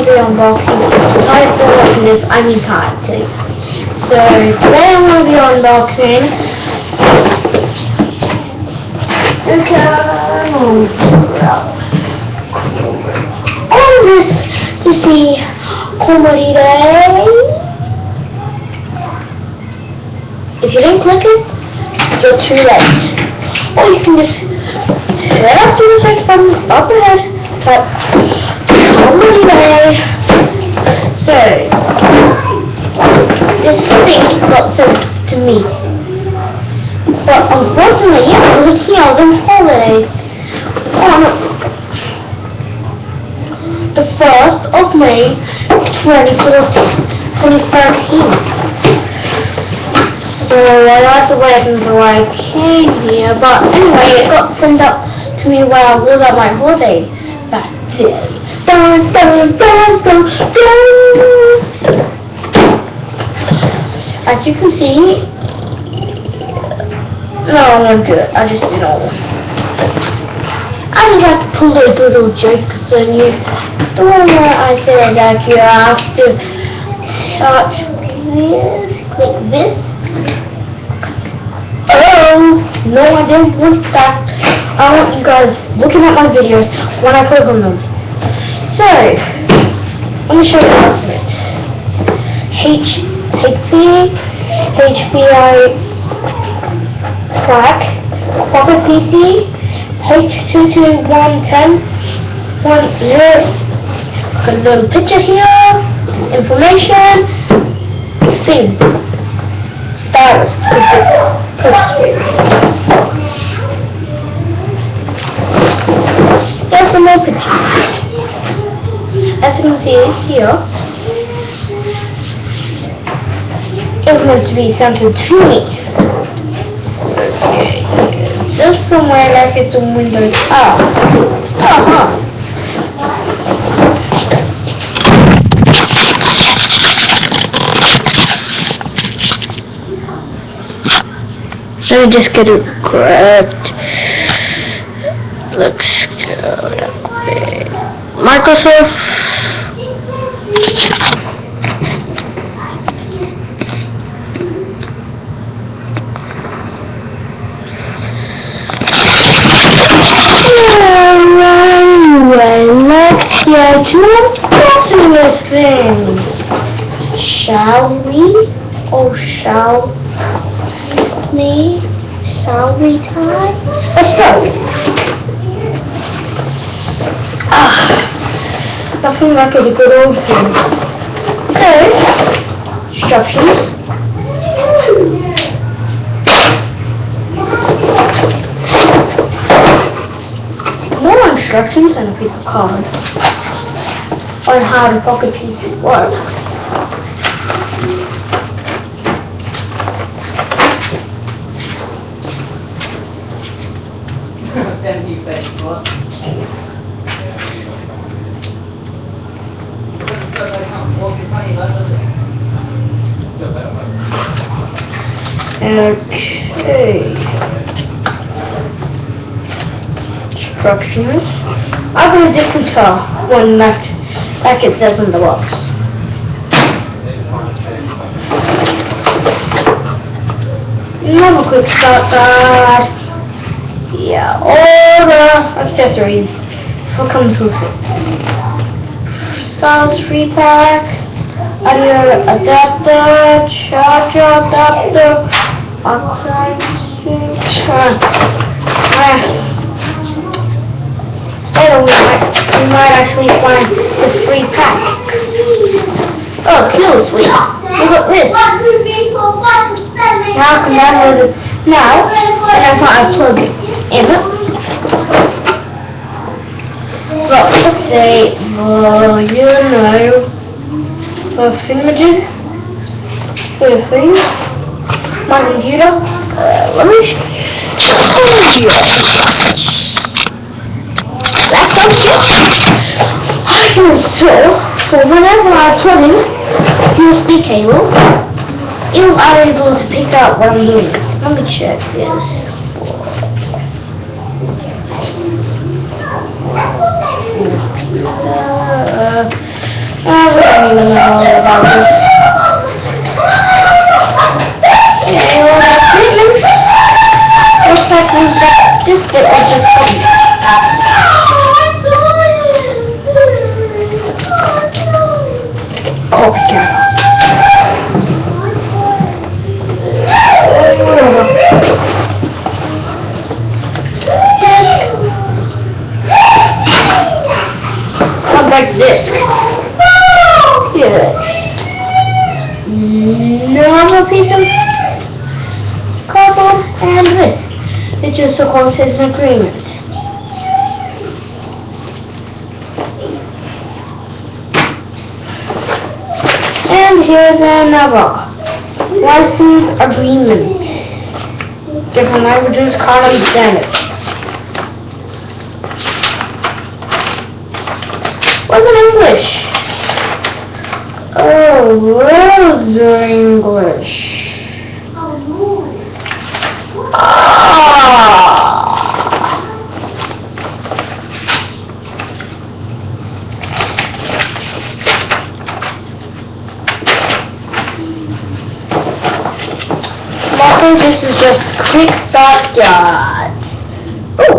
to be unboxing. Sorry for watching this, I mean typing. So today I'm going to be unboxing this is comedy day. If you didn't click it, you're too late. Or you can just head up to the search button up ahead, type comedy day. So this thing got sent to me, but unfortunately, I was on holiday on the 1st of May 2013. So I had to wait until I came here, but anyway, it got sent up to me while I was on my holiday that day. Dun, dun, dun, dun, dun. As you can see, no, I won't do it. I just, I just like to pull those little jokes on you. The one where I said that you have to touch this, click this. Oh, no, I didn't want that. I want you guys looking at my videos when I click on them. So, let me show you how to do it. iPAQ, Pocket PC, H2211010. Got a little picture here, information, thing, stylus, there's some more pictures. As you can see here, it was meant to be sent to me. Okay, just somewhere like it's on Windows. Let me just get it correct. Let's go that way. Microsoft. Let's get to unboxing this thing. Shall we? Or shall we try? Let's go. Nothing like a good old thing. Okay. Instructions. More instructions and a piece of card on how the Pocket PC works. Okay. Instructions. I've got a different one that it says in the box. Have a quick start guide. Yeah, all the accessories will come with it. Stylus 3-pack, audio adapter, charger adapter, later we might actually find the 3-pack. Oh, cool, sweet. Look at this. Now I can download it now, and that's why I plug it in. Got the tape, the images, the thing, my computer. Let me show you. Laptop kit. I can install, so whenever I plug in USB cable, it will be able to pick out what I'm doing. Let me check this. It just oh my god. Come back to this. Good. Normal piece of cardboard and this. It just so-called says an agreement. And here's another license agreement. Different languages can't understand it. What's in English? Oh, words are English. Luckily, this is just quick start guide. Oh!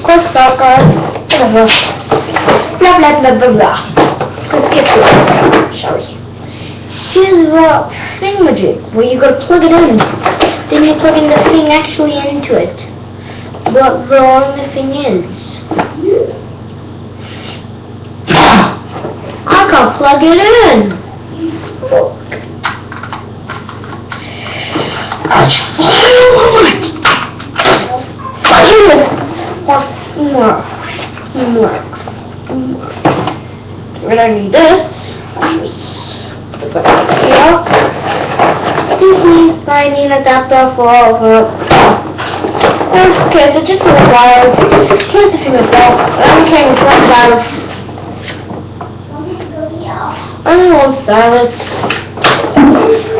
Quick start guide. Whatever. Blah blah blah blah blah. Let's get to it, shall we? Here's the thingamajig where you gotta plug it in. Then you plug in the thing actually into it. But wrong the thing is. I can't plug it in. Look. When I need this, put it here. Disney lightning adapter for okay, so just a wireless. Here's the thing itself. I'm carrying one stylus. Only one stylus.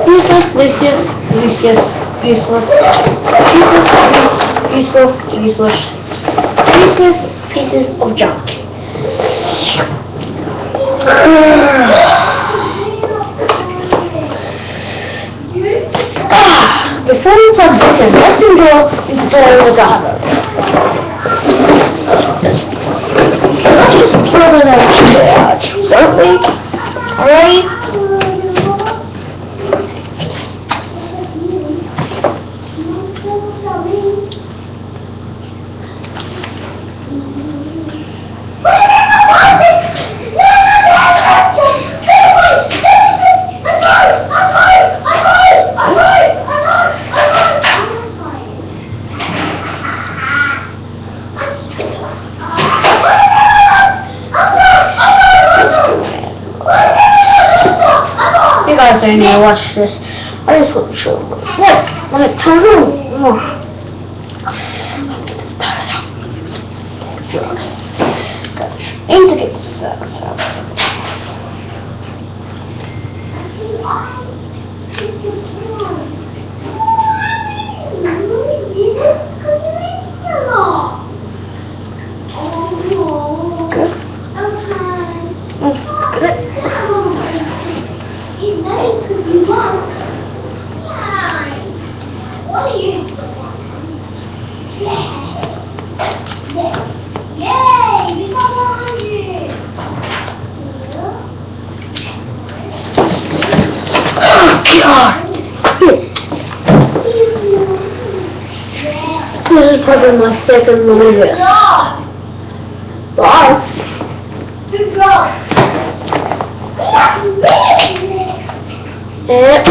Useless, useless, useless pieces of junk. Before we plug this in, let's install the driver. Let's just plug it in, don't we? Alright? You guys don't need to watch this. I just want to show you. Look, when it turns on. I need to get this out. This is probably my second longest. Bye. And